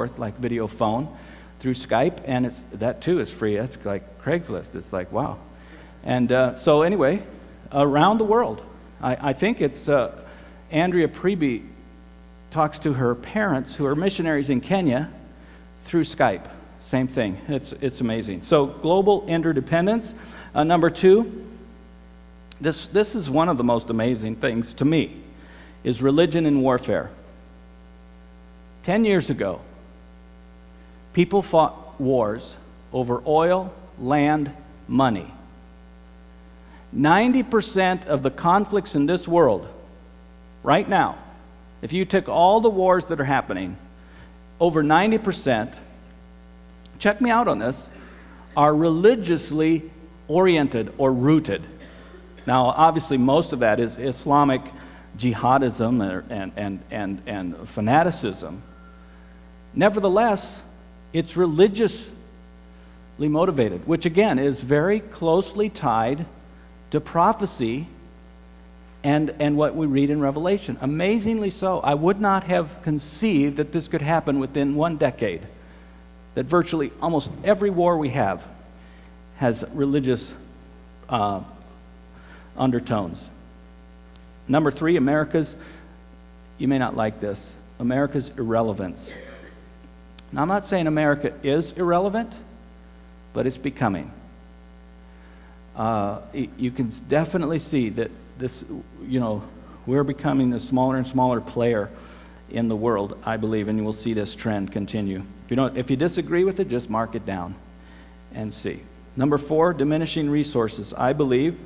forth, like video phone, through Skype, and that too is free. That's like Craigslist. It's like, wow. And so anyway, around the world, I think it's Andrea Preby talks to her parents who are missionaries in Kenya through Skype. Same thing. It's amazing. So global interdependence. Number 2, this is one of the most amazing things to me, is religion and warfare. 10 years ago, people fought wars over oil, land, money. 90% of the conflicts in this world, right now, if you took all the wars that are happening, over 90%, check me out on this, are religiously oriented or rooted. Now, obviously, most of that is Islamic jihadism and fanaticism. Nevertheless, it's religiously motivated, which again is very closely tied to prophecy and what we read in Revelation. Amazingly so. I would not have conceived that this could happen within 1 decade, that virtually almost every war we have has religious undertones. Number 3, America's, you may not like this, America's irrelevance. Now, I'm not saying America is irrelevant, but it's becoming. You can definitely see that this, we're becoming a smaller and smaller player in the world, I believe, and you will see this trend continue. If you disagree with it, just mark it down and see. Number 4, diminishing resources. I believe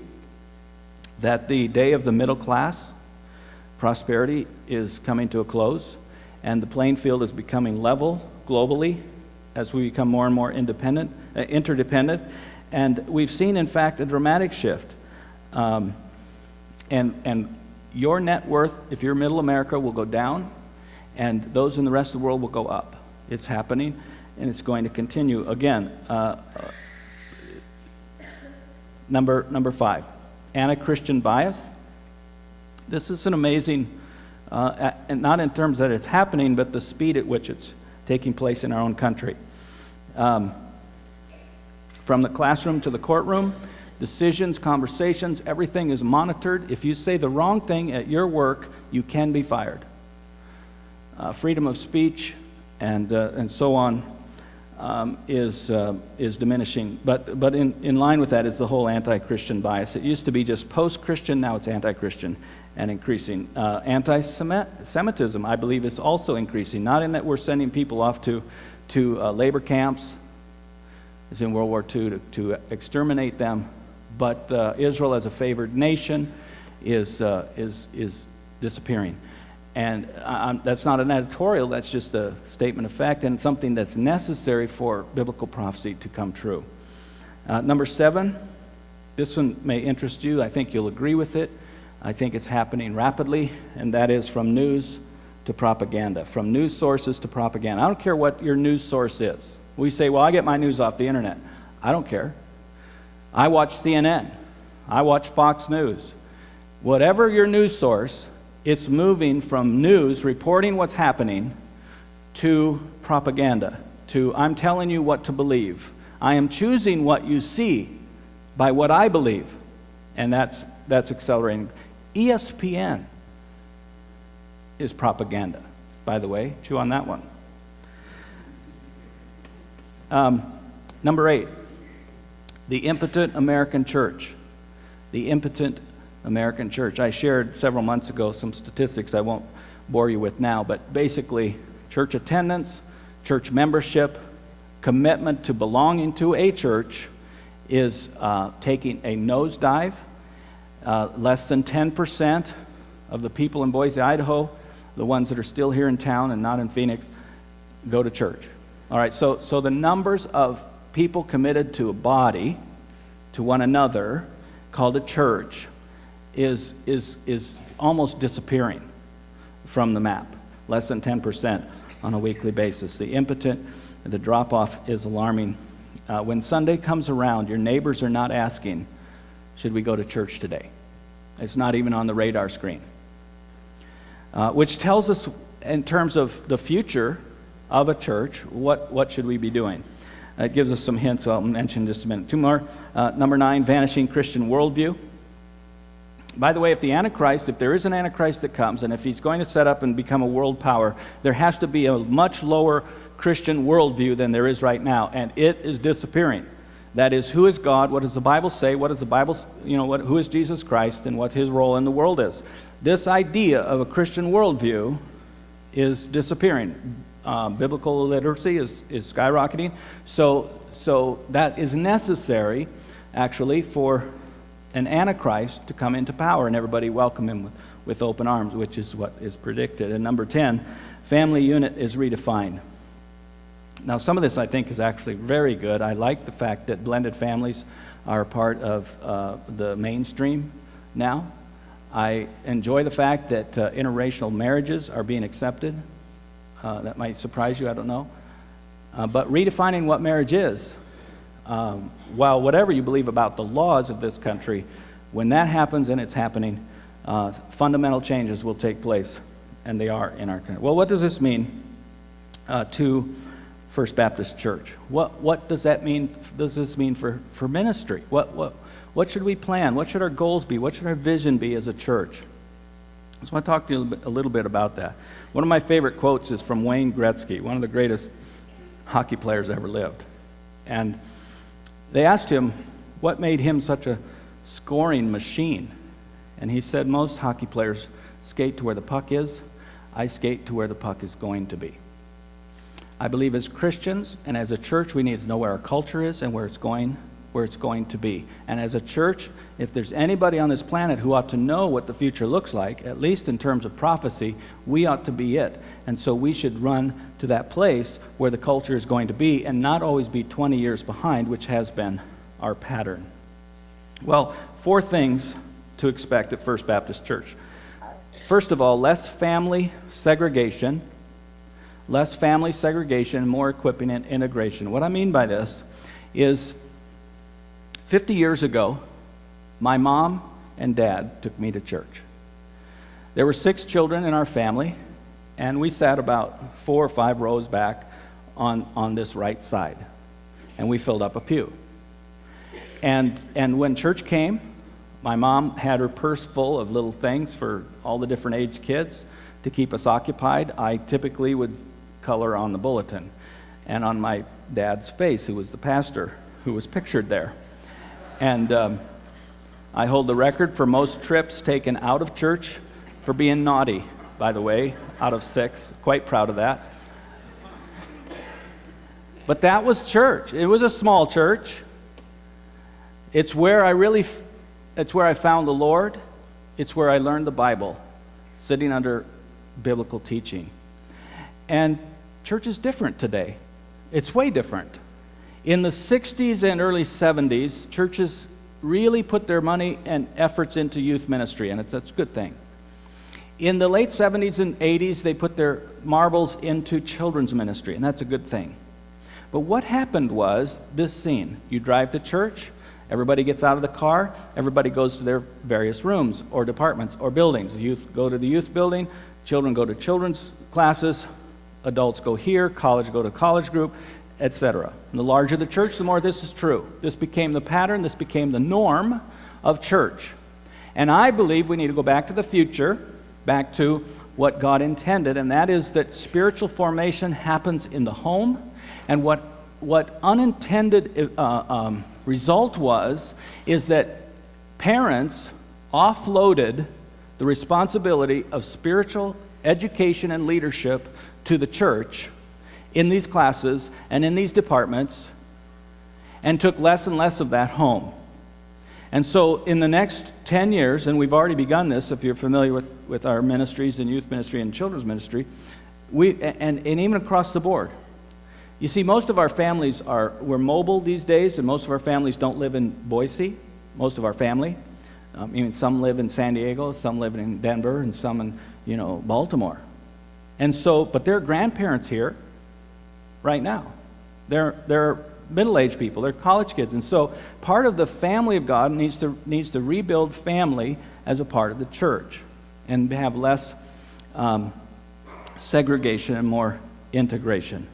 that the day of the middle class prosperity is coming to a close, and the playing field is becoming level globally as we become more and more interdependent. And we've seen, in fact, a dramatic shift. And your net worth, if you're middle America, will go down, and those in the rest of the world will go up. It's happening, and it's going to continue. Again, number 5, anti-Christian bias. This is an amazing, and not in terms that it's happening, but the speed at which it's taking place in our own country. From the classroom to the courtroom, decisions, conversations, everything is monitored. If you say the wrong thing at your work, you can be fired. Freedom of speech and so on is diminishing. But in line with that is the whole anti-Christian bias. It used to be just post-Christian, now it's anti-Christian and increasing. Anti-Semitism, I believe, is also increasing. Not in that we're sending people off to labor camps, as in World War II, to exterminate them, but Israel as a favored nation is disappearing. And that's not an editorial, that's just a statement of fact, and something that's necessary for biblical prophecy to come true. Number 7, this one may interest you. I think you'll agree with it. I think it's happening rapidly, and that is from news to propaganda, from news sources to propaganda. I don't care what your news source is. We say, well, I get my news off the internet. I don't care. I watch CNN. I watch Fox News. Whatever your news source, it's moving from news, reporting what's happening, to propaganda, to I'm telling you what to believe. I am choosing what you see by what I believe, and that's accelerating. ESPN is propaganda, by the way. Chew on that one. Number 8, the impotent American church. The impotent American church. I shared several months ago some statistics I won't bore you with now, but basically church attendance, church membership, commitment to belonging to a church is taking a nosedive. Less than 10% of the people in Boise, Idaho, the ones that are still here in town and not in Phoenix, go to church. All right, so the numbers of people committed to a body, to one another, called a church, is almost disappearing from the map. Less than 10% on a weekly basis. The impotent, the drop-off is alarming. When Sunday comes around, your neighbors are not asking, should we go to church today? It's not even on the radar screen. Which tells us, in terms of the future, of a church, what should we be doing? It gives us some hints I'll mention in just a minute. Two more. Number 9, vanishing Christian worldview. By the way, if there is an Antichrist that comes, and if he's going to set up and become a world power, there has to be a much lower Christian worldview than there is right now, and it is disappearing. That is, who is God? What does the Bible say? What does the Bible, who is Jesus Christ, and what his role in the world is? This idea of a Christian worldview is disappearing. Biblical literacy is skyrocketing. So that is necessary, actually, for an Antichrist to come into power, and everybody welcome him with open arms, which is what is predicted. And number 10, family unit is redefined. Now, some of this I think is actually very good. I like the fact that blended families are part of the mainstream now. I enjoy the fact that interracial marriages are being accepted. That might surprise you, I don't know. But redefining what marriage is, while whatever you believe about the laws of this country, when that happens, and it's happening, fundamental changes will take place, and they are in our country. Well, what does this mean to First Baptist Church? What does that mean? Does this mean for ministry? What should we plan? What should our goals be? What should our vision be as a church? So I want to talk to you a little bit about that. One of my favorite quotes is from Wayne Gretzky, one of the greatest hockey players ever lived. And they asked him what made him such a scoring machine. And he said, most hockey players skate to where the puck is. I skate to where the puck is going to be. I believe as Christians and as a church, we need to know where our culture is and where it's going to be. And as a church, if there's anybody on this planet who ought to know what the future looks like, at least in terms of prophecy, we ought to be it. And so we should run to that place where the culture is going to be and not always be 20 years behind, which has been our pattern. Well, 4 things to expect at First Baptist Church. First of all, less family segregation, more equipping and integration. What I mean by this is 50 years ago, my mom and dad took me to church. There were 6 children in our family, and we sat about 4 or 5 rows back on this right side, and we filled up a pew. And when church came, my mom had her purse full of little things for all the different age kids to keep us occupied. I typically would color on the bulletin and on my dad's face, who was the pastor, who was pictured there. And I hold the record for most trips taken out of church for being naughty, by the way, out of 6. Quite proud of that. But that was church. It was a small church. It's where I found the Lord. It's where I learned the Bible, sitting under biblical teaching. And church is different today. It's way different. In the 60s and early 70s, churches really put their money and efforts into youth ministry, and that's a good thing. In the late 70s and 80s, they put their marbles into children's ministry, and that's a good thing. But what happened was this scene. You drive to church, everybody gets out of the car, everybody goes to their various rooms or departments or buildings. The youth go to the youth building, children go to children's classes, adults go here, college go to college group, etc. And the larger the church, the more this is true. This became the pattern, this became the norm of church. And I believe we need to go back to the future, back to what God intended, and that is that spiritual formation happens in the home. And what unintended result is that parents offloaded the responsibility of spiritual education and leadership to the church in these classes and in these departments, and took less and less of that home. And so in the next 10 years, and we've already begun this, if you're familiar with our ministries and youth ministry and children's ministry, and even across the board. You see, most of our families we're mobile these days, and most of our families don't live in Boise, most of our family. Some live in San Diego, some live in Denver, and some in, Baltimore. And so, but there are grandparents here right now. They're middle-aged people, they're college kids. And so part of the family of God needs to rebuild family as a part of the church and have less segregation and more integration.